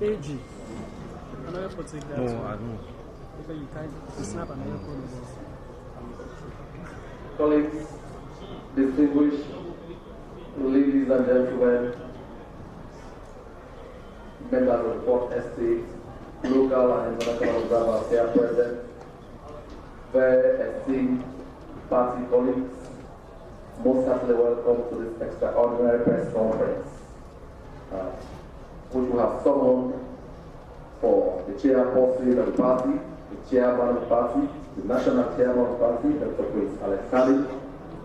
AG. Another take that. No, I don't. Because you can't snap another phone. Colleagues, distinguished ladies and gentlemen, members of the fourth estate, local and international observers here present, very esteemed party colleagues, most certainly welcome to this extraordinary press conference, which we have summoned for the chairperson of the party, the chairman of the party, the national chairman of the party, Dr. Prince Alexander,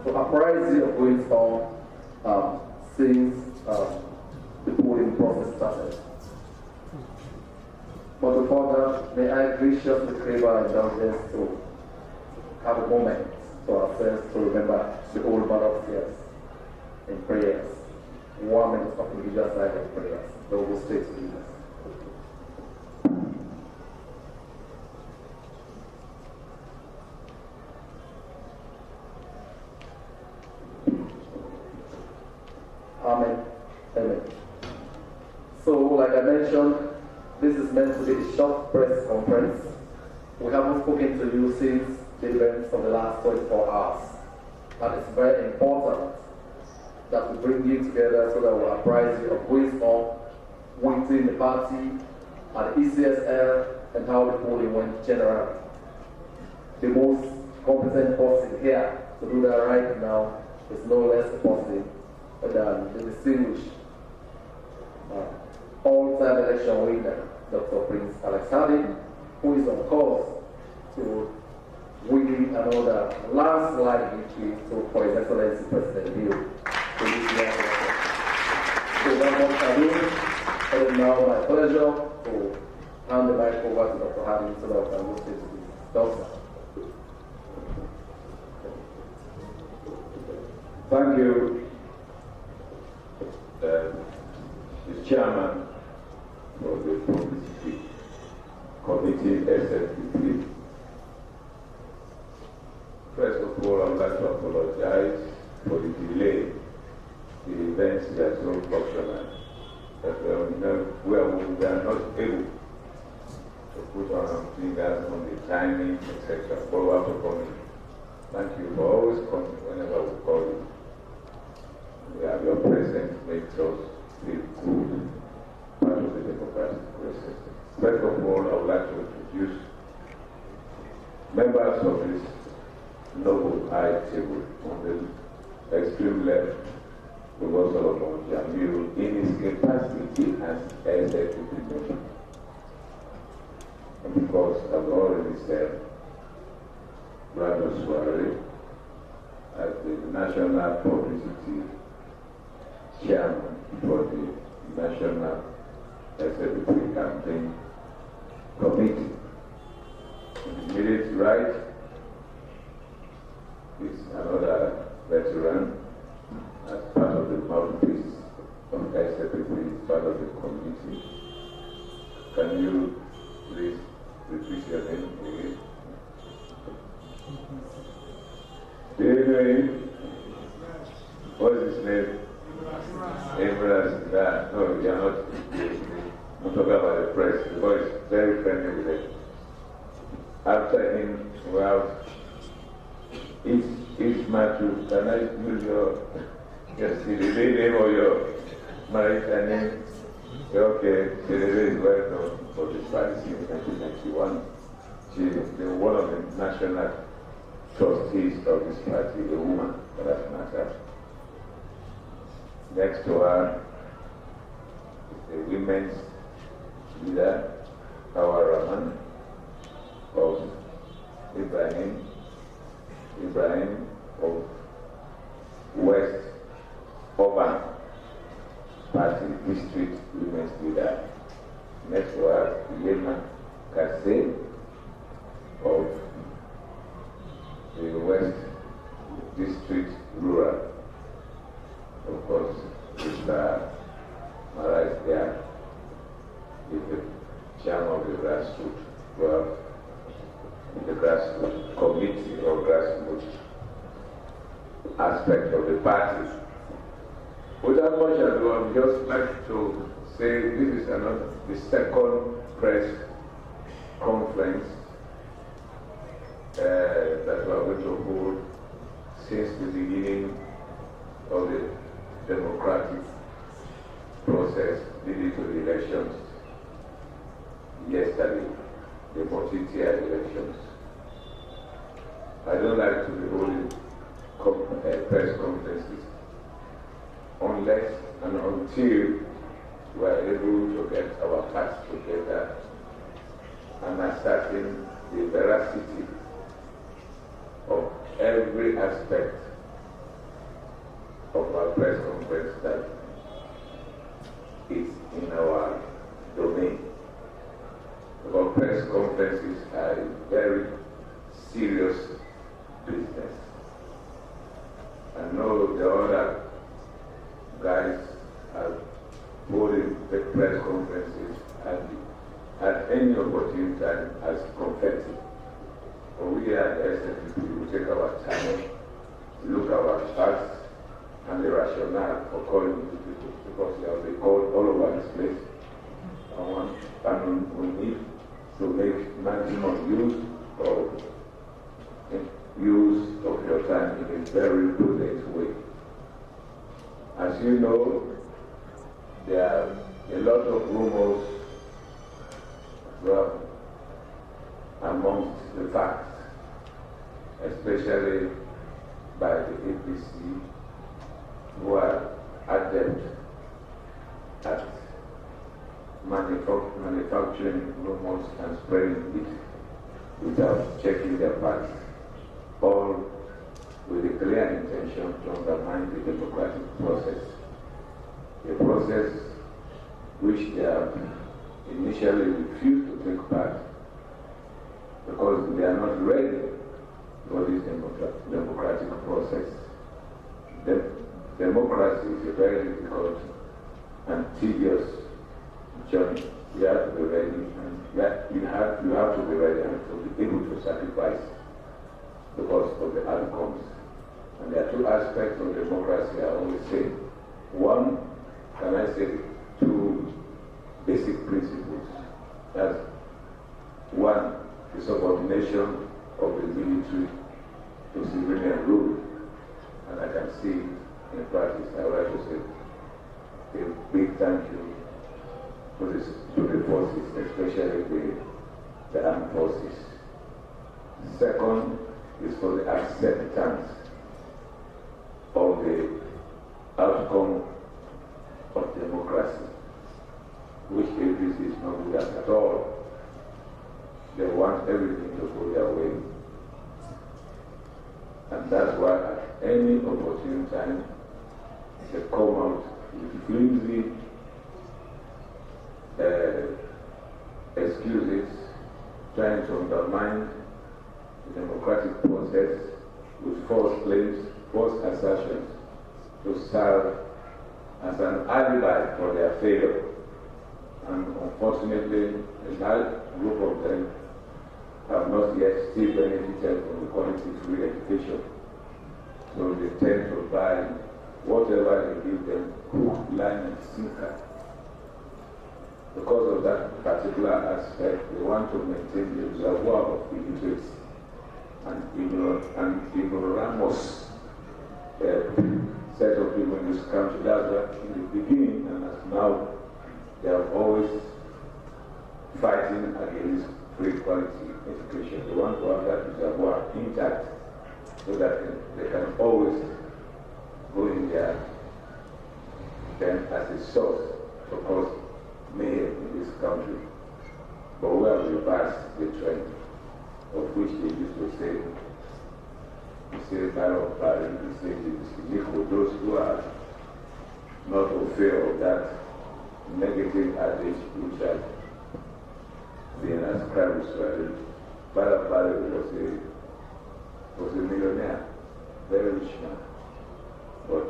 to apprise you of going on since the polling process started. But before that, may I graciously crave our indulgence to have a moment to ourselves to remember the old man upstairs in prayers. 1 minute of individual silent prayers. The Noble States leaders. Amen. Amen. So, like I mentioned, this is meant to be a short press conference. We haven't spoken to you since the events of the last 24 hours. And it's very important that we bring you together so that we apprise you of going on within the party and the ECSL and how the polling went generally. The most competent person here to do that right now is no less a person than the distinguished all-time election winner, Dr. Prince Alexander, who is on course to win another landslide victory for His Excellency President Leone. So without more ado, it is now my pleasure to hand the mic over to Dr. Hadi so that I can go straight to the doctor. Thank you, the chairman of the Publicity Committee, SLPP. First of all, I would like to apologize for the delay. The events were so functional that we are not able to put our fingers on the timing, etc. Follow up upon it. Thank you for always coming whenever we call you. We have your presence makes us feel good, part of the democratic process. First of all, I would like to introduce members of this noble high table on the extreme left, the Professor of Jamil, in his capacity as SLPP member. And because I've already said, Brother Suarez, as the National Publicity Chairman for the National SLPP Campaign Committee. Immediate right is another veteran as part of the mouthpiece of SLPP, part of the community. Can you please repeat your name again? Do you know him? What is his name? Embrace. No, you are not. I'm talking about the press because it's very friendly with it. After him, we have each Matthew. Can I use your the name or your marriage name? Okay, Sirele is well known for this party since 1991. She's one of the national trustees of this party, a woman, for that matter. Next to her is the women's leader, our Rahman, of Ibrahim of West Urban Party District Women's Leader. Next to her, Leone of the West District Rural. Of course, Mr. Mara is there, is the chairman of the grassroots. Well, the grassroots committee or grassroots aspect of the party. Without much ado, I would just like to say this is the second press conference that we are going to hold since the beginning of the democratic process leading to the elections yesterday, the multi-tier elections. I don't like to be holding press conferences unless and until we are able to get our facts together and ascertain the veracity of every aspect of our press conference that is in our domain. Our press conferences are a very serious business. I know the other guys are holding the press conferences at any opportune time as confetti. But we at SLPP will take our time, look at our facts and the rationale for calling the people, because they have been called all over this place. And we need to make maximum use of your time in a very prudent way. As you know, there are a lot of rumors amongst the facts, especially by the APC, who are adept at manufacturing rumors and spreading it without checking their facts, all with a clear intention to undermine the democratic process. A process which they have initially refused to take part because they are not ready for this democratic process. Democracy is a very difficult and tedious journey. You have to be ready, and you have to be ready and to be able to sacrifice because of the outcomes. And there are two aspects of democracy I always say. One, can I say, two basic principles. That's one, the subordination of the military to civilian rule. And I can see in practice. I would like to say a big thank you to the forces, especially the armed forces. Second is for the acceptance of the outcome of democracy, which APC is not good at all. They want everything to go their way. And that's why at any opportune time, they come out with flimsy excuses, trying to undermine the democratic process with false claims, false assertions, to serve as an alibi for their failure. And unfortunately, a large group of them have not yet still benefited from the quality free education. So they tend to buy whatever they give them, hook, line, and sinker. Because of that particular aspect, they want to maintain the reservoir of illiteracy and ignoramus set of people in this country. That's why in the beginning and as now, they are always fighting against free quality education. They want to have that reservoir intact so that they can always go in there then as a source to cause mayhem in this country. But we have reversed the trend of which they used to say, those who are not aware of that negative adage which has been ascribed to it. Bala was a millionaire, very rich man, but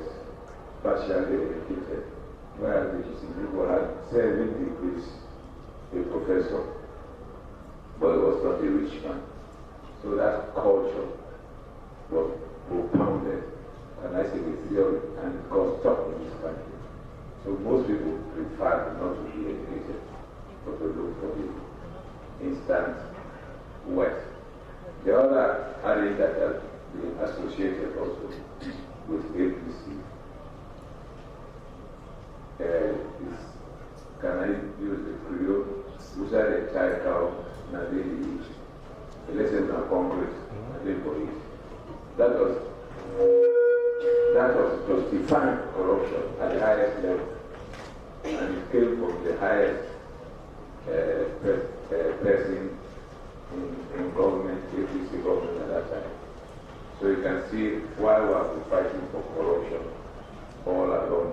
partially educated. Whereas the people had 7 degrees, a professor, but he was not a rich man. So that culture was propounded, and I say the theory, and it got stuck in this country. So most people prefer not to be educated, but to look for the instant wet. The other area that has been associated also with APC is, can I use the Creole? Usa the child cow, and the lesson of concrete, and they for it. That was justifying corruption at the highest level, and it came from the highest person in government, APC government at that time. So you can see why we are fighting for corruption all along.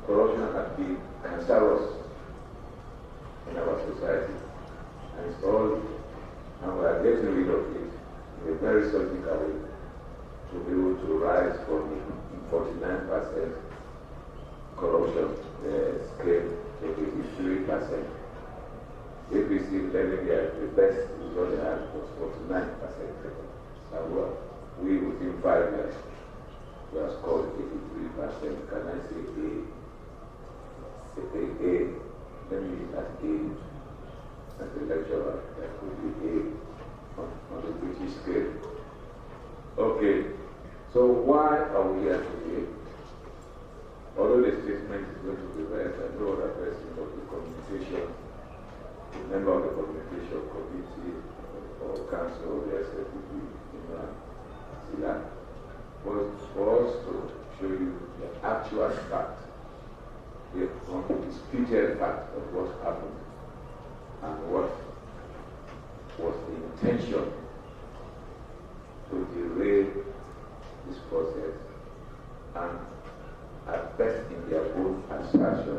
Corruption has been cancerous in our society, and it's all, and we are getting rid of it in a very surgical way to be able to rise from 49% corruption scale to 83%. APC 11 years, the best result they had was 49%. And we within 5 years, we have scored 83%. Can I say A? Let me use that A as a lecturer. That could be A on the British scale. Okay, so why are we here today? Although the statement is going to be read, I know that person of the communication, the member of the communication committee or council of the SLPP was for us to show you the actual fact, the undisputed fact of what happened and what was the intention to derail this process, and at best in their own abstraction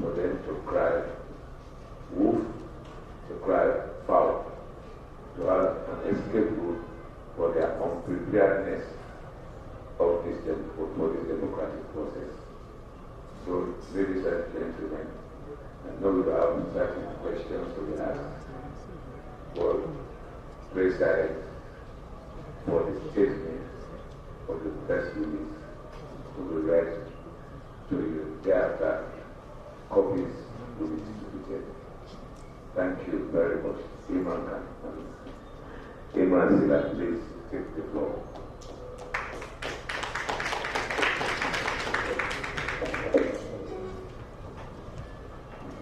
for them to cry wolf, to cry foul, to have an escape route for their unpreparedness of this for this democratic process. So, ladies and gentlemen, I know we have certain questions to be asked. Well, please silence for the statement of the press release to be read to you. Thereafter, copies will be distributed. Thank you very much. Imran Sila, please take the floor.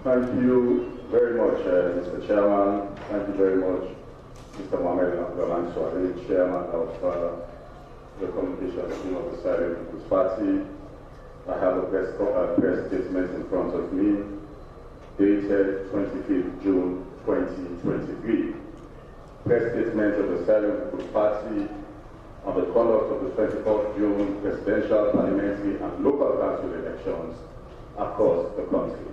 Thank you very much, Mr. Chairman. Thank you very much, Mr. Mohamed LANDSLIDE, Chairman of the Communications Team of the Silent People's Party. I have a press statement in front of me, dated 25th June 2023. Press statement of the Silent People's Party on the conduct of the 24th June presidential, parliamentary, and local council elections across the country.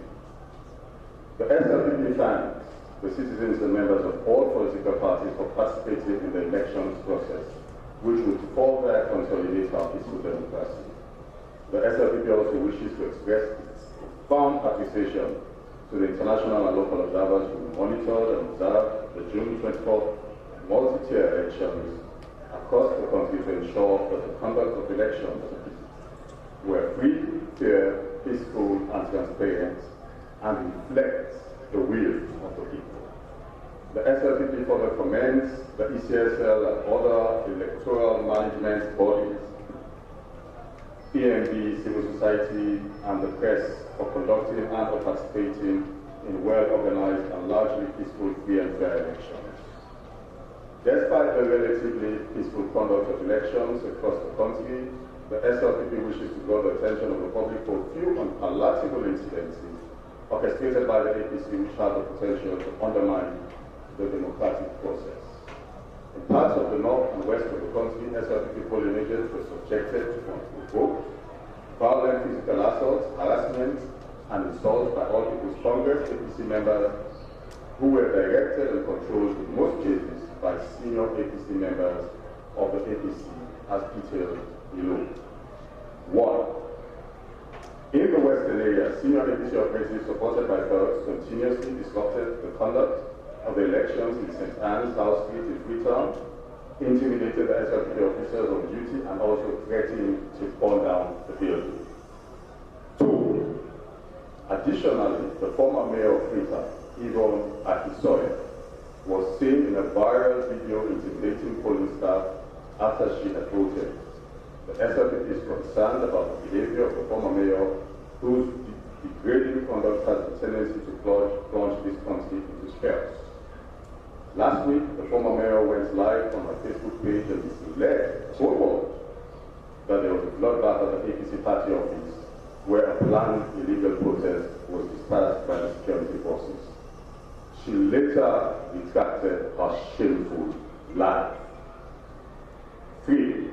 The SLPP thanks the citizens and members of all political parties for participating in the elections process, which would further consolidate our peaceful democracy. The SLPP also wishes to express its profound appreciation to the international and local observers who monitored and observed the June 24th multi-tier elections across the country to ensure that the conduct of elections were free, fair, peaceful, and transparent, and reflects the will of the people. The SLPP further commends the ECSL and other electoral management bodies, PMB, civil society, and the press for conducting and for participating in well-organized and largely peaceful, free and fair elections. Despite the relatively peaceful conduct of elections across the country, the SLPP wishes to draw the attention of the public for a few unpalatable incidences orchestrated by the APC, which have the potential to undermine the democratic process. In parts of the north and west of the country, SLPP polling agents were subjected to unprovoked, violent physical assaults, harassment, and assaults by all People's Congress APC members who were directed and controlled in most cases by senior APC members of the APC, as detailed below. 1. In the western area, senior APC operatives supported by thugs continuously disrupted the conduct of the elections in St. Anne's House Street in Freetown, intimidated the SLPP officers on duty, and also threatened to burn down the building. Additionally, the former mayor of Freetown, Yvonne Akisoya, was seen in a viral video intimidating polling staff after she had voted. The SLPP is concerned about the behavior of the former mayor, whose degrading conduct has a tendency to plunge this country into chaos. Last week, the former mayor went live on her Facebook page and declared, quote, that there was a bloodbath at the APC party office where a planned illegal protest was dispersed by the security forces. She later retracted her shameful lie. 3.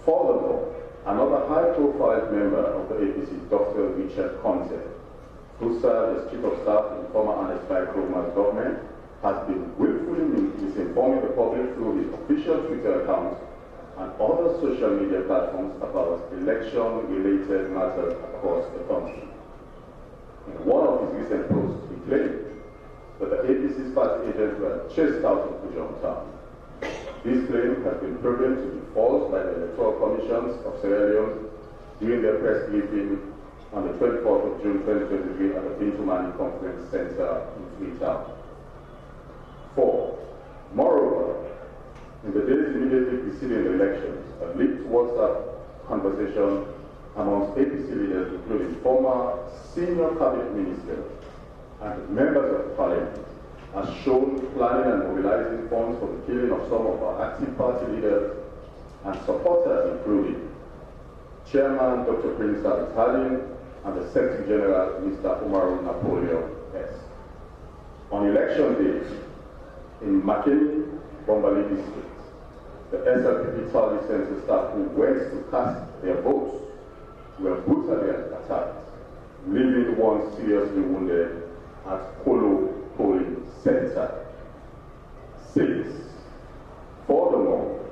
Furthermore, another high-profile member of the APC, Dr. Richard Conte, who served as chief of staff in former Ernest Bai Kroma's government, has been willfully misinforming the public through his official Twitter account and other social media platforms about election-related matters across the country. In one of his recent posts, he claimed that the APC's party agents were chased out of Pujon town. This claim has been proven to be false by the Electoral Commissions of Sierra Leone during their press briefing on the 24th of June 2023 at the Bintumani Conference Center in Freetown. 4. Moreover, in the days immediately preceding the elections, a leaked WhatsApp conversation amongst APC leaders, including former senior cabinet ministers and members of parliament, has shown planning and mobilizing funds for the killing of some of our active party leaders and supporters, including Chairman Dr. Prince Tallying and the Secretary General Mr. Umaru Napoleon S. On election day, in Makeni, Bombali district, the SLPP Tally Center staff who went to cast their votes were brutally attacked, leaving one seriously wounded at Kolo Polling Center. 6. Furthermore,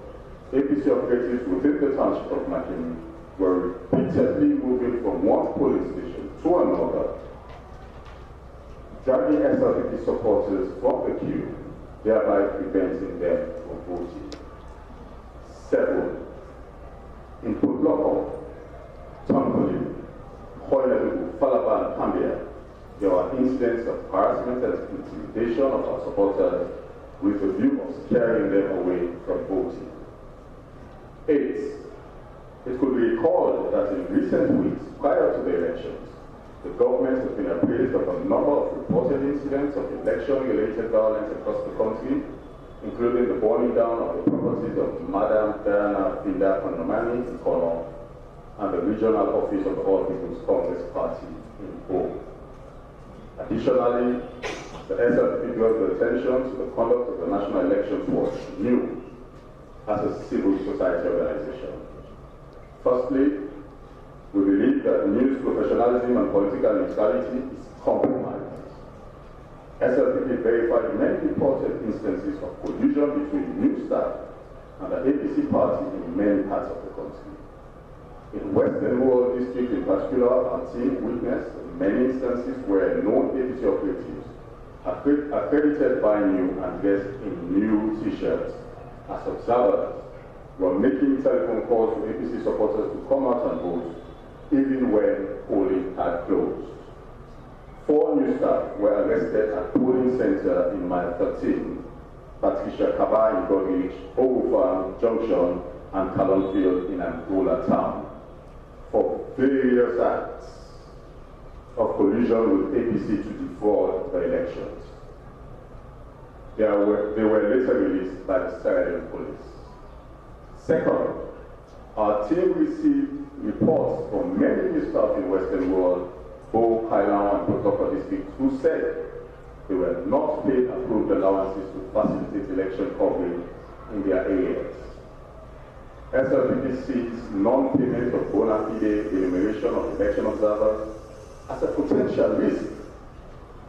APC operatives within the township of Makeni were repeatedly moving from one polling station to another, dragging SLPP supporters from the queue, thereby preventing them from voting. 7. In Putloko, Tongoli, Hoyadu, Falaba, and Pambia, there were incidents of harassment and intimidation of our supporters with the view of scaring them away from voting. 8. It could be recalled that in recent weeks prior to the elections, the government has been appraised of a number of reported incidents of election-related violence across the country, including the burning down of the properties of Madam Diana Finda Konomani in Kono and the regional office of the All People's Congress Party in Bo. Additionally, the SLPP draws the attention to the conduct of the National Elections Watch, NEW, as a civil society organization. Firstly, we believe that NEW's professionalism and political neutrality is compromised. SLPP verified many reported instances of collusion between NEW staff and the APC party in many parts of the country. In Western World District in particular, our team witnessed many instances where known APC operatives accredited by NEW and dressed in NEW t-shirts as observers were making telephone calls to APC supporters to come out and vote, even when polling had closed. 4 new staff were arrested at polling center in Mile 13, Patricia Kaba in Godrich, Ogufa Junction, and Calonfield in Angola town, for various acts of collusion with APC to defraud the elections. They were later released by the Sierra Leone police. Second, our team received reports from many new staff in Western World, Bo, Highland, and Protocol districts who said they were not paid approved allowances to facilitate election coverage in their areas. SLPP sees non-payment of bona fide enumeration of election observers as a potential risk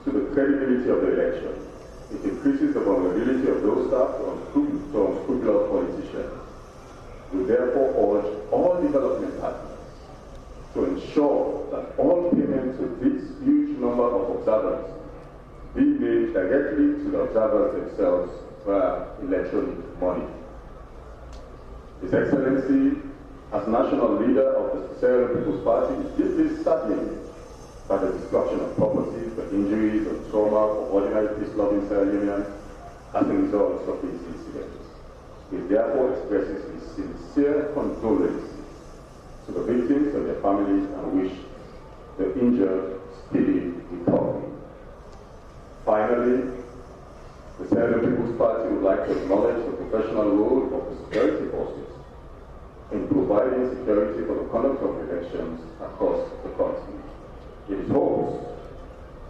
to the credibility of the election. It increases the vulnerability of those staff to unscrupulous politicians. We therefore urge all development partners to ensure that all payments to this huge number of observers be made directly to the observers themselves via electronic money. His Excellency, as national leader of the Sierra Leone People's Party, is deeply saddened by the destruction of property, the injuries and trauma of ordinary peace-loving Sierra Leoneans as a result of these incidents. It therefore expresses its sincere condolences to the victims and their families and wish the injured speedy recovery. Finally, the Sierra Leone People's Party would like to acknowledge the professional role of the security forces in providing security for the conduct of elections across the country. It is hoped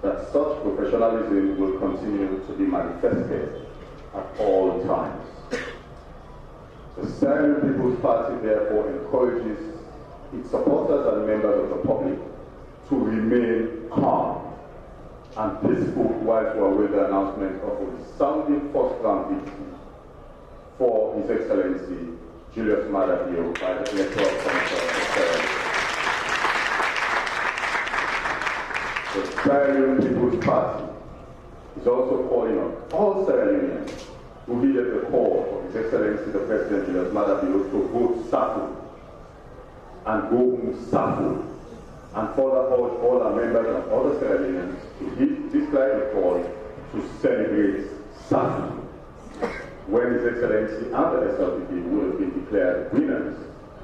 that such professionalism will continue to be manifested at all times. The Sierra Leone People's Party therefore encourages its supporters and members of the public to remain calm and peaceful whilst we await the announcement of a resounding first-round victory for His Excellency Julius Maada Bio by the Electoral Commission of Sierra Leone. The Sierra Leone People's Party is also calling on all Sierra Leoneans who heeded the call of His Excellency the President Julius Maada Bio to vote SAFU and go home SAFU, and further urge all our members and other Sierra Leoneans to heed this climate call to celebrate SAFU when His Excellency and the SLPP will have been declared winners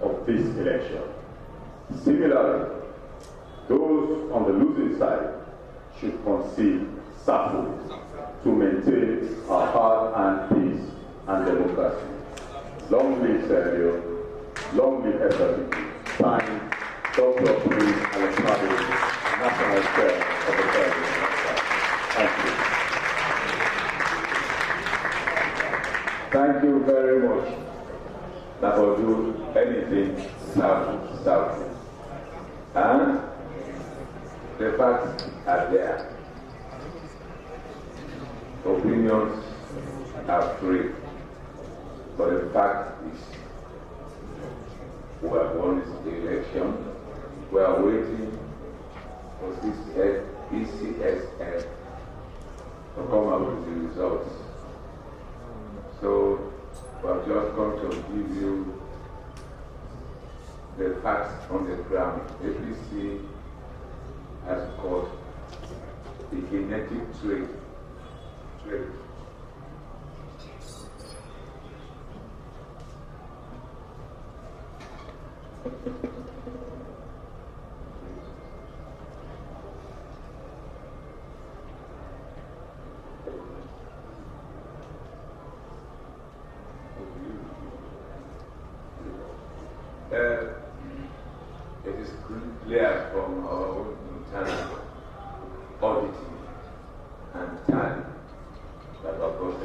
of this election. Similarly, those on the losing side should concede SAFU to maintain our hard-earned peace and democracy. Long live Sierra Leone, long live SLPP. Signed, Dr. Prince Alexander, National Chair of the Sierra Leone. Thank you. Thank you very much. That will do anything south. And the facts are there. Opinions are free. But the fact is, we have won this election. We are waiting for ECSF to come out with the results. So we have just come to give you the facts on the ground. APC has called the genetic trait. It is clear from our own internal auditing and tallying that we have got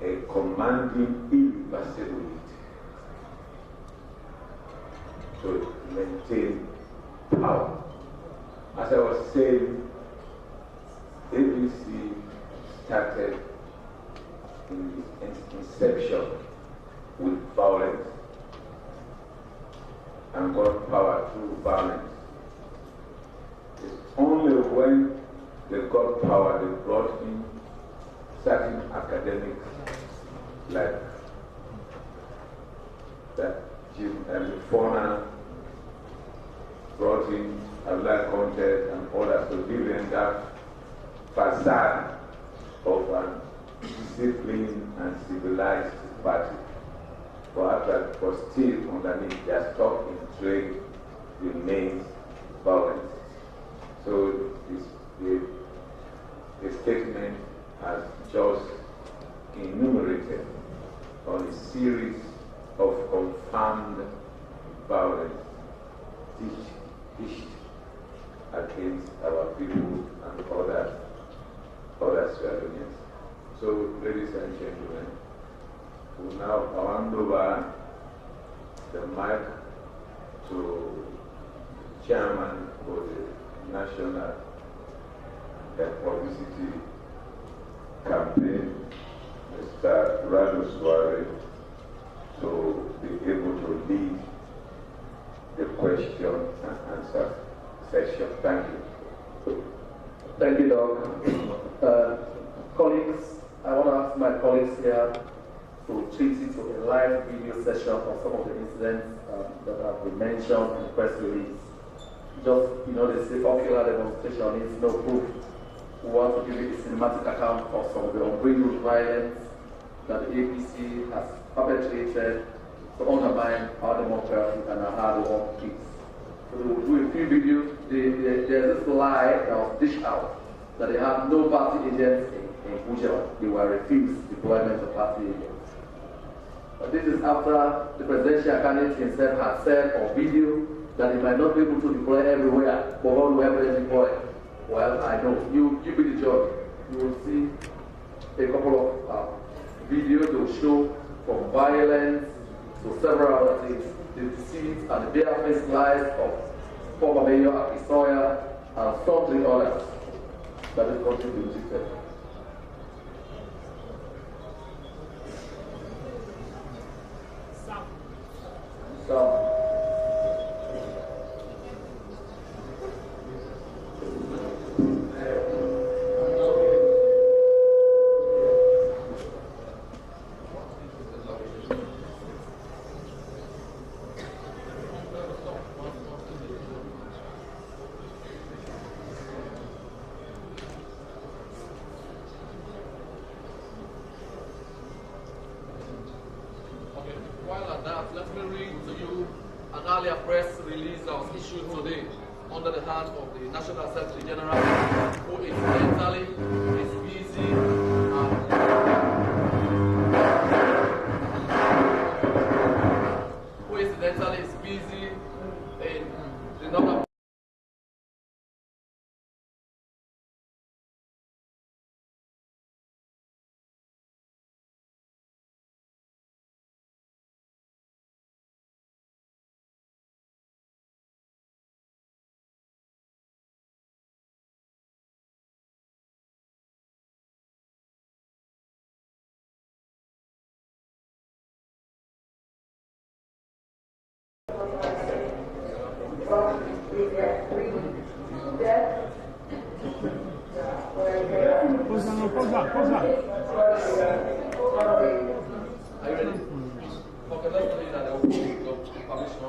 a commanding irreversibility to maintain power. As I was saying, ABC started in its inception with violence and got power through violence. It's only when they got power they brought in certain academics like that Jim Fauna brought in Abdullah Conte and others to give them that facade of an disciplined and civilized party. But still underneath their stock in trade remains violence. So the statement has just enumerated on a series of confirmed violence dished against our people and other Sierra Leoneans. So, ladies and gentlemen, we now hand over the mic to the chairman for the National Publicity Campaign, Mr. Radu Suare, to be able to lead the question and answer session. Thank you. Thank you, Doc. Colleagues, I want to ask my colleagues here to treat it to a live video session of some of the incidents that have been mentioned in the press release. just, they say ocular demonstration needs no proof. We want to give you a cinematic account of some of the unbridled violence that the APC has perpetrated to undermine our democracy and our hard-won peace. So we will do a few videos. There's this lie that was dished out that they have no party agents in Buja. They were refused deployment of party agents. But this is after the presidential candidate himself had said on video that he might not be able to deploy everywhere, but wherever they deploy. Well, I know. You be the judge. You will see a couple of videos that will show from violence to several other things, the deceit and the barefaced lies of former Mayor Akisoya and sundry others that this country will reject. Let me read to you an earlier press release that was issued today under the hand of the National Secretary General, who incidentally is busy in the northern Posa. Are you ready? Okay, let's do that. I will give you permission.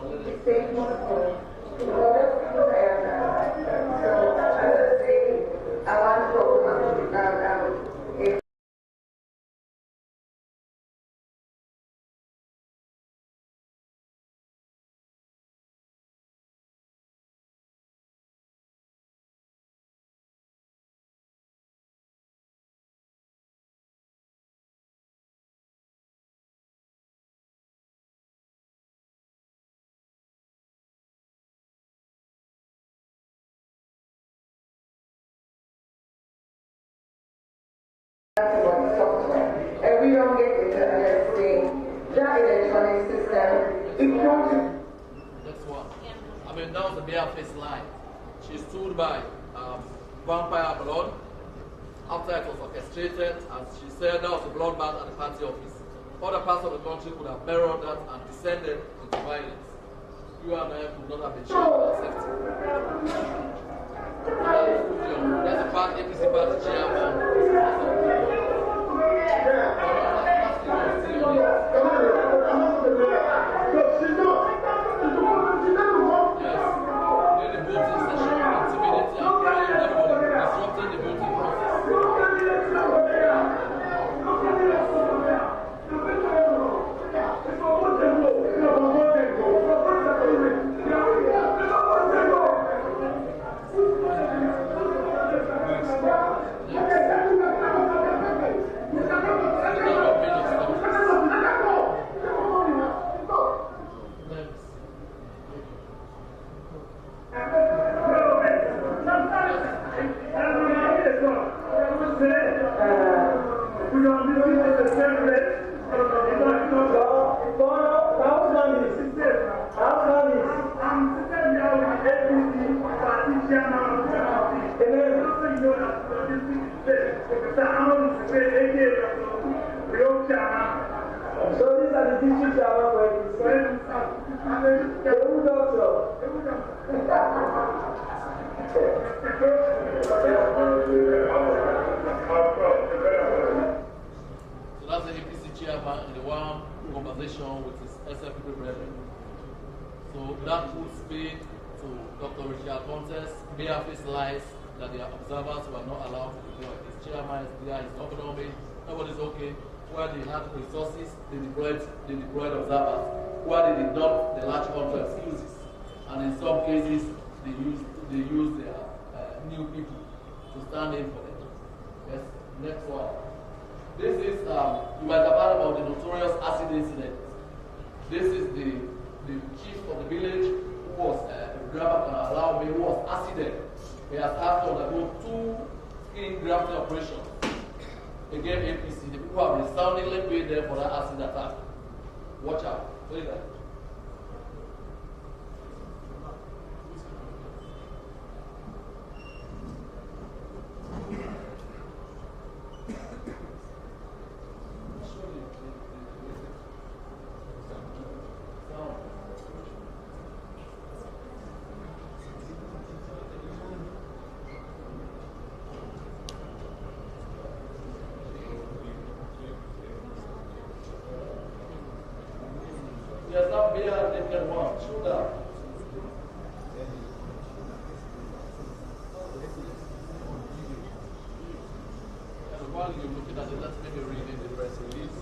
And we don't get it thing. That electronic system, it comes. That's one. I mean, that was the bare-faced lie. She stood by vampire blood after it was orchestrated, and she said that was a bloodbath at the party office. Other parts of the country could have mirrored that and descended into violence. You and I could not have been sure of safety. That's a part APC party chairman. So these are the district chairman where you say, So that's the APC chairman in the one conversation with his SLPP brethren. So that would speak to Dr. Richard Pontes, bare-faced lies that the observers were not allowed to deploy. His chairman is there, his autonomy, nobody's okay. Where they had resources, they deployed observers. Where they did not, they latched on to excuses. And in some cases, they used their new people to stand in for them. Yes, next one. This is, you might have heard about the notorious acid incident. This is the chief of the village who was, who was acided. He has had to undergo 2 skin grafting operations. Again, APC, the people have resoundingly paid them for that acid attack. Watch out. Say that. Yes, not beer, they can one. Shoot up. And while you're looking at it, let's maybe read in the press release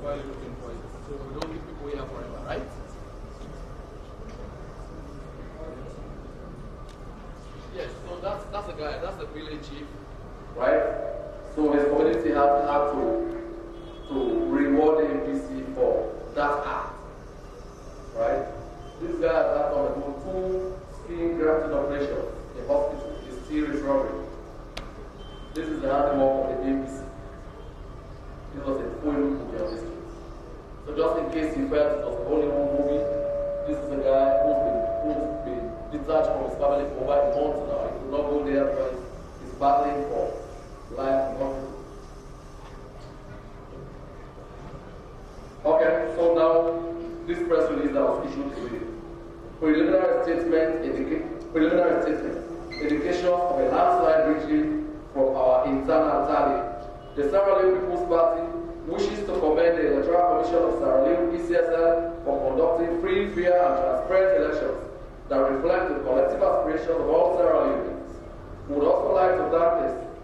while you're looking for it. So we don't keep people here forever, right? Yes, so that's the guy, that's the village chief. Right? So his community had to reward the APC for that act. Right? This guy has undergone 2 skin grafting operations in hospital. He's still recovering. This is the handiwork of the APC. This was a full movie on the street. So just in case you felt it was a Hollywood movie, this is a guy who's been detached from his family for over a month now. He could not go there because he's battling for life in hospital. Okay, so now this press release that was issued today. Preliminary statement, indications of a landslide victory from our internal tally. The Sierra Leone People's Party wishes to commend the Electoral Commission of Sierra Leone (ECSL) for conducting free, fair, and transparent elections that reflect the collective aspirations of all Sierra Leoneans. We would also like to thank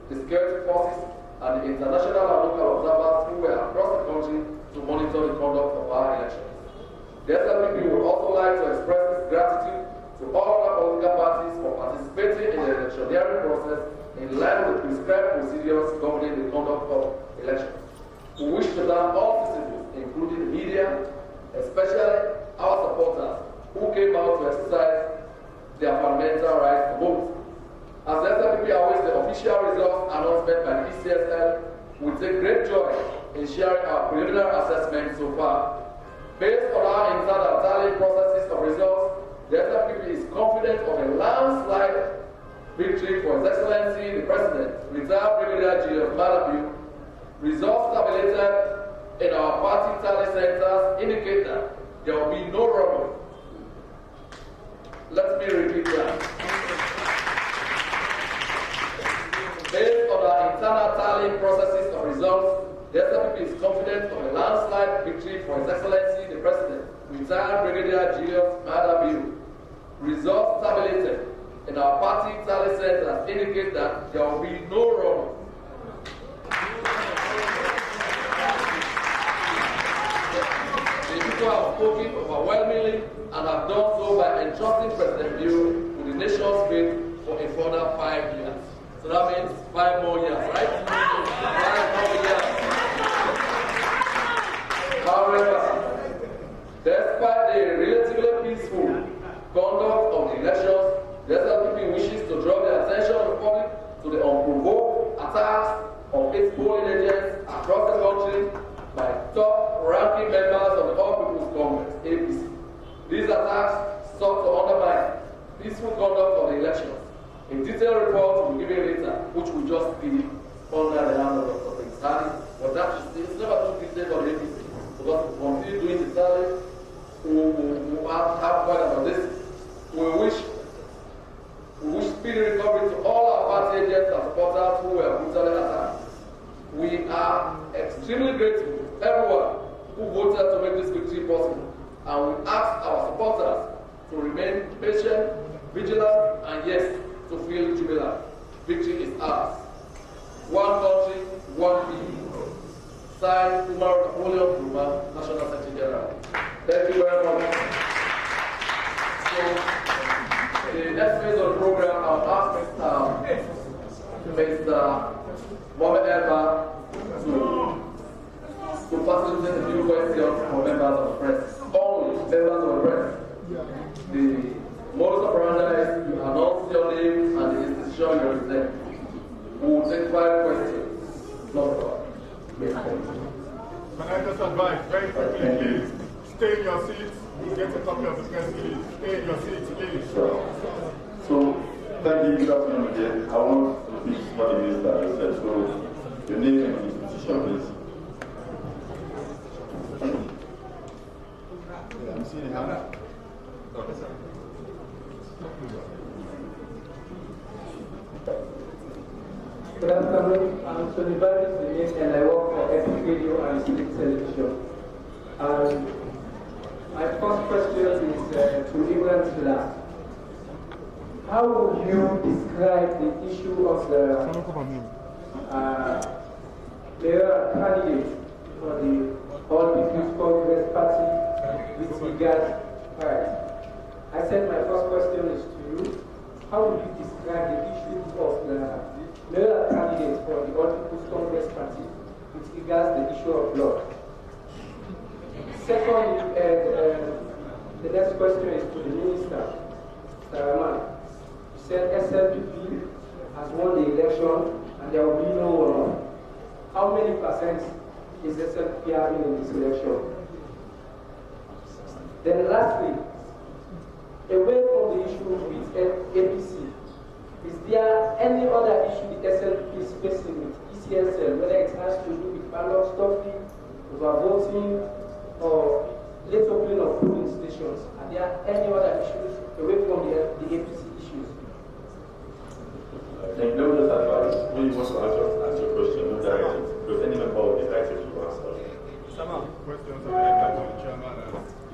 the security forces and the international and local observers who were across the country to monitor the conduct of our elections. The SLPP would also like to express its gratitude to all other political parties for participating in the electioneering process in line with the prescribed procedures governing the conduct of elections. We wish to thank all citizens, including the media, especially our supporters, who came out to exercise their fundamental right to vote. As the SLPP awaits the official results announcement by the ECSL, we take great joy in sharing our preliminary assessment so far. Based on our internal tallying processes of results, the SLPP is confident of a landslide victory for His Excellency the President, retired Brigadier General Madabu. Results tabulated in our party tally centers indicate that there will be no rubble. Let me repeat that. Based on our internal tallying processes of results, the SLPP is confident of a landslide victory for His Excellency the President, retired Brigadier General Madabu. Results tabulated in our party tally centers indicate that there will be no rubble. The people have spoken overwhelmingly and have done so by entrusting President Leone with the nation's faith for a further 5 years. So that means 5 more years, right? 5 more years. However, despite the relatively peaceful conduct of the elections, the SLPP wishes to draw the attention of the public to the unprovoked attacks of its polling agents across the country by top-ranking members of the All People's Congress (APC). These attacks sought to undermine peaceful conduct of the elections. A detailed report will be given later, which we just did under the hand of Dr. Tallying, but that is never too detailed for the APC. Because we continue doing the tally, we have quite about this. We wish speedy recovery to all our party agents and supporters who were brutally attacked. We are extremely grateful to everyone who voted to make this victory possible, and we ask our supporters to remain patient vigilant, and yes, to feel jubilant. Victory is ours. One country, one people. Signed, Umar Napoleon Bruma, National Secretary General. Thank you very much. So, the next phase of the program, I'll ask Mr. Mohamed Elba to facilitate a few questions for members of the press. Only members of the press. The modus operandi is you announce your name and the institution you represent. We will take 5 questions. No problem. Can I just advise very quickly, please, stay in your seats. We'll get a copy of the press release. Stay in your seats, please. So, thank you, good afternoon again. I want to speak for the minister. So, your name and institution, please. Yeah, I'm seeing it now. Okay, sir. Good afternoon, I'm Tony Barris and I work for Epic Radio and Street Television. And my first question is to LANDSLIDE. How would you describe the issue of the mayoral candidate for the All People's Congress Party with regard right? I said my first question is to you. How would you describe the issue of the mayoral candidate for the All People's Congress Party with regards to the issue of blood? Second, the next question is to the minister, Mr. Rahman. You said SLPP has won the election and there will be no runoff. How many percent is SLPP having in this election? Then lastly, away from the issue with APC, is there any other issue the SLPP is facing with ECSL, whether it has to do with ballot stuffing, overvoting, or late opening of polling stations? Are there any other issues away from the APC issues? Thank you. Just advise. When you want to ask your question, no direction. Because any member of the direction you answer. Questions are the chairman.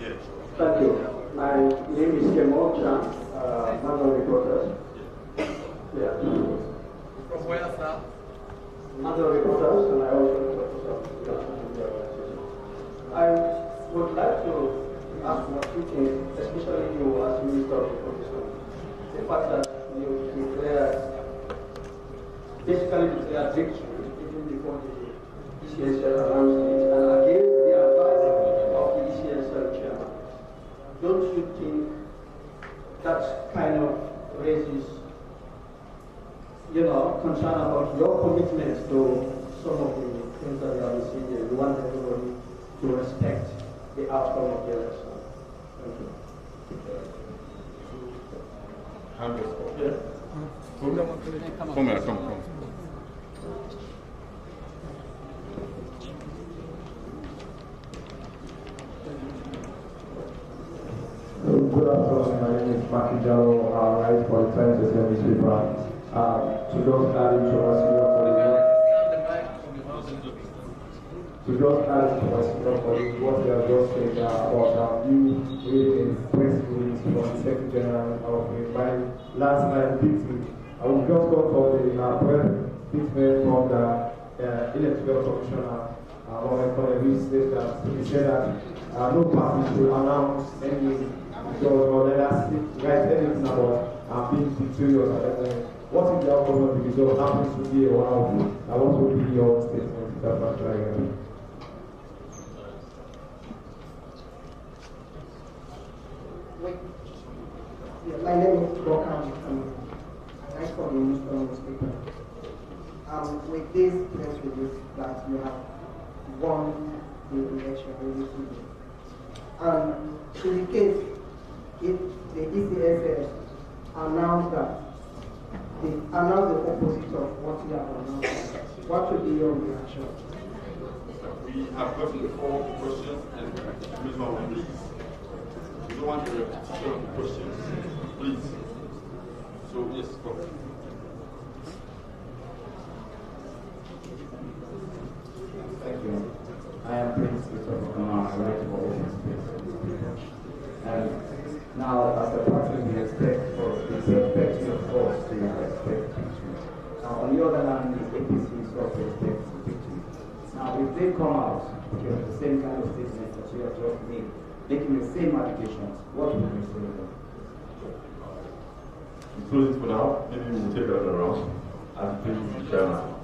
Yes. Thank you. My name is Kemo Chan, Manual Reporters. Yeah. From where, sir? Manual Reporters, and I also I would like to ask what you think, especially you as Minister of Education, the fact that you basically declared victory even before the ECSL announced it, and against the advice of the ECSL chairman. Don't you think that kind of raises, concern about your commitment to some of the things that you have been seeing here? You want everybody to respect the outcome of the election. Thank you. Come here, come. Good afternoon, my name is Maki Jalo, I write for the Times newspaper. To just add into my senior colleague, what we have just said about you reading press release from the Secretary General of my last night victory. I will just go for the press statement from the Electoral Commissioner, who said that no party should announce any or let us write anything about being victorious. What if the outcome of the result happens to be one of them? What would be your statement? That's what I'm My name is Bokam. I for the newspaper. With this press release that you have won the election recently. In the case, if the ECSS announced that they announced the opposite of what you have announced, what would be your reaction? We have gotten 4 questions and please. We don't want a repetition of the questions. Please. So yes, go. Thank you. I am Prince Christopher Kamar, I write for Open Space. And now, as a party, we expect for the other hand is APC self-respect victory. Now, if they come out with the same kind of statements that you have just made, making the same allegations, what will you say to them? Close it for now. Maybe we'll take another round. And please, the chairman.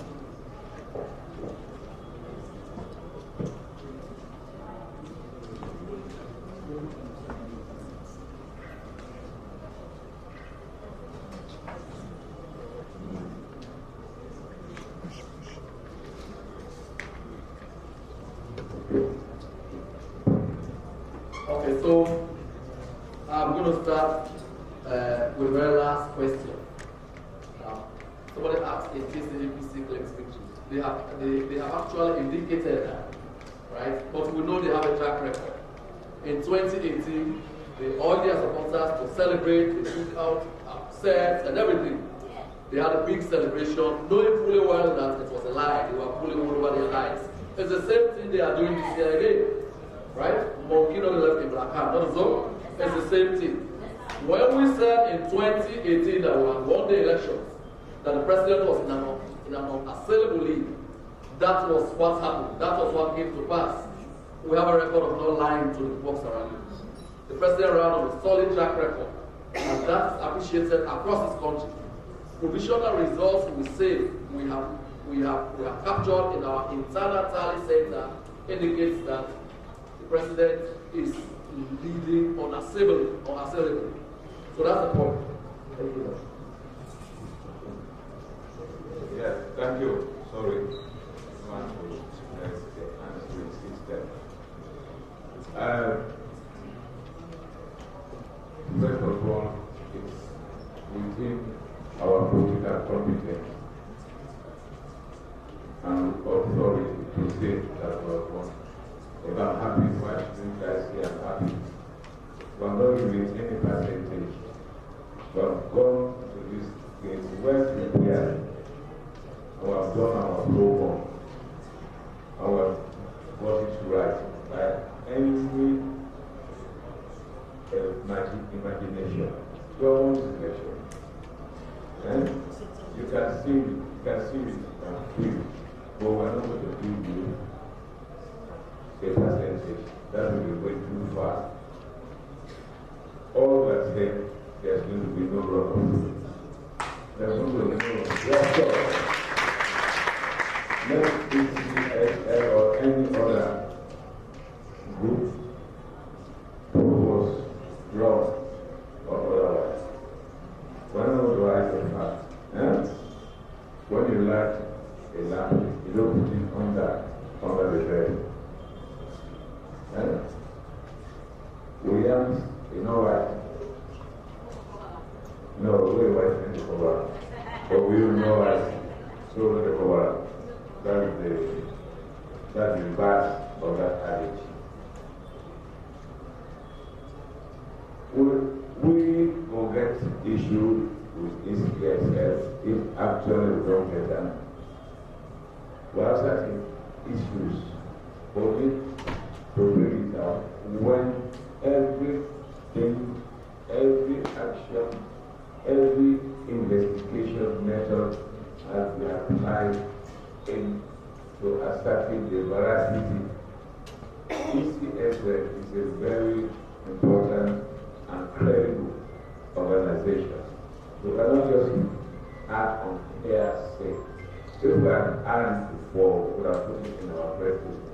Okay, so I'm going to start with the very last question. Somebody asked if TCDPC claims victory. They have actually indicated that, right? But we know they have a track record. In 2018, all their supporters to celebrate, they took out sets and everything. They had a big celebration, knowing fully well that it was a lie. They were pulling all over their lies. It's the same thing they are doing this year again, right? Monkey not left in black hand, not so. It's the same thing. When we said in 2018 that we had won the elections, that the president was in an unassailable lead, that was what happened. That was what came to pass. We have a record of not lying to the folks around you. The president ran on a solid track record, and that's appreciated across this country. Provisional results we say we have captured in our internal tally center indicates that the president is leading unassailably. So that's the point. Thank you. Yes, thank you. Sorry. Want to express the answering system. First of all, it's within our political competence and authority to say that we have won. If I'm happy, why should you guys say I'm happy? We are not giving any percentage. We have gone to this case well prepared. We have done our program. And we have got it right by any imagination. Don't election. And you can see it and feel it. But we are not going to give you a percentage. That will be way too far. All that said, there's going to be no runoff. There's going to be no runoff. Yes, sir. Let PCSL or any other group propose wrong or otherwise. When you write a fact, when you light a lamp, you don't put it under the bed. Williams, you know what? No, we were in the cover. But we don't know what so the cover. That's the verse of that adage. We will get issued with ECSL if actually we don't get them. We have certain issues, but we to bring it out when everything, every action, every investigation method has been applied to ascertain the veracity. ECSL is a very important and credible organization. We cannot just act on hearsay. If we had asked before, we would have put it in our press release.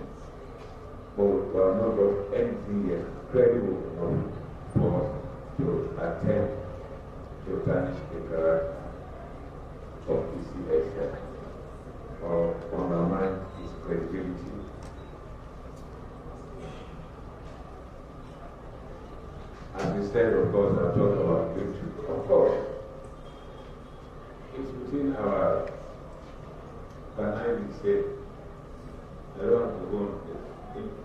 But we have not got anything yet credible enough for us to attempt to tarnish the character of ECSL or undermine its credibility. As we said, of course, I talked about victory. Of course, it's within our, can I say, I don't want to go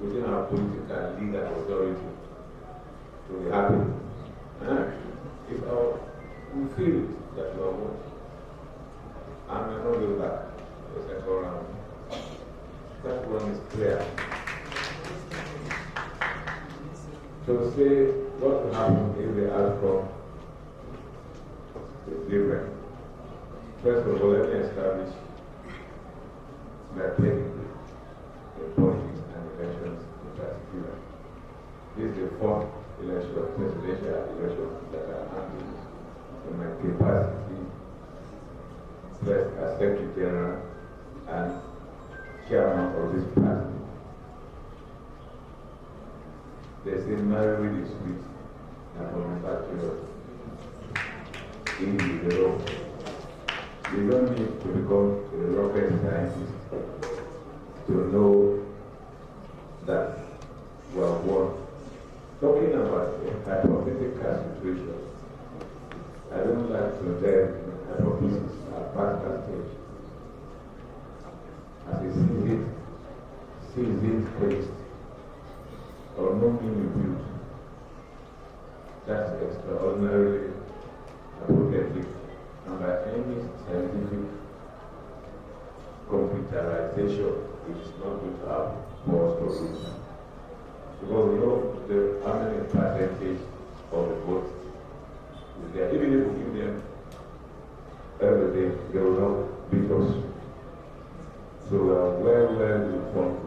within our political legal authority to be happy. If we feel that we are won, and we are not going back to the second round, that one is clear. To say what will happen if the outcome is different. First of all, let me establish we are taking in politics and elections in particular. This is the fourth election, presidential election that I'm handling in my capacity first as Secretary General and Chairman of this party. They say marriage is sweet and manufactured in the road. You don't need to become a rocket scientist to know that we are one. Talking about a hypothetical situation, I don't like to delve in hypothesis at particular stage. As a seasoned priest or no meaning built, that's extraordinarily hypothetical. And by any scientific computerization, it is not going to have more solution. Because we know how many percentage of the vote is there. Even if we give them every day, they will not beat us. So we are well informed.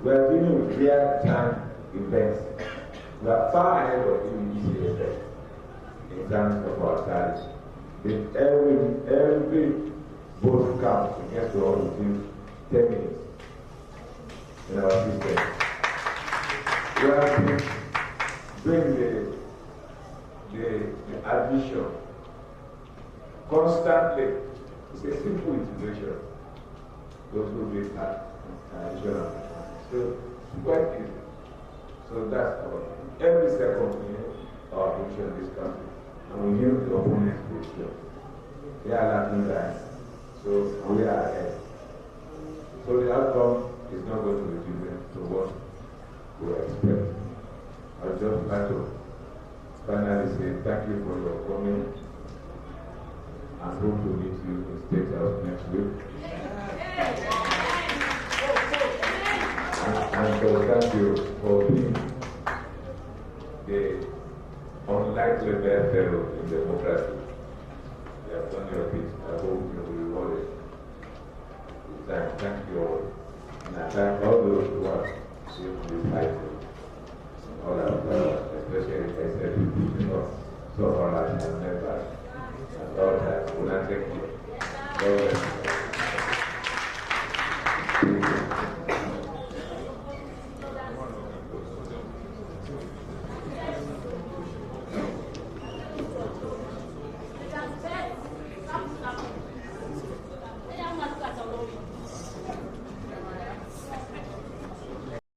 We are dealing with real-time events. We are far ahead of even ECSF in terms of our studies. Every vote counts against the all within 10 minutes in our system. We have been doing the addition constantly. It's a simple integration. Those who do addition. So it's quite easy. So that's every second our addition in this country. And we hear the opponent's position. They are lacking that. So we are ahead. So the outcome is not going to be different to what we expect. I would just like to finally say thank you for your coming and hope to meet you in State House next week. And so thank you for being the unlikely fellow in democracy. You have done your bit. I hope you will be rewarded. Thank you all. And I thank all those who have seen this title. All our especially SLPP, because so far I have never at all times. Will I thank you?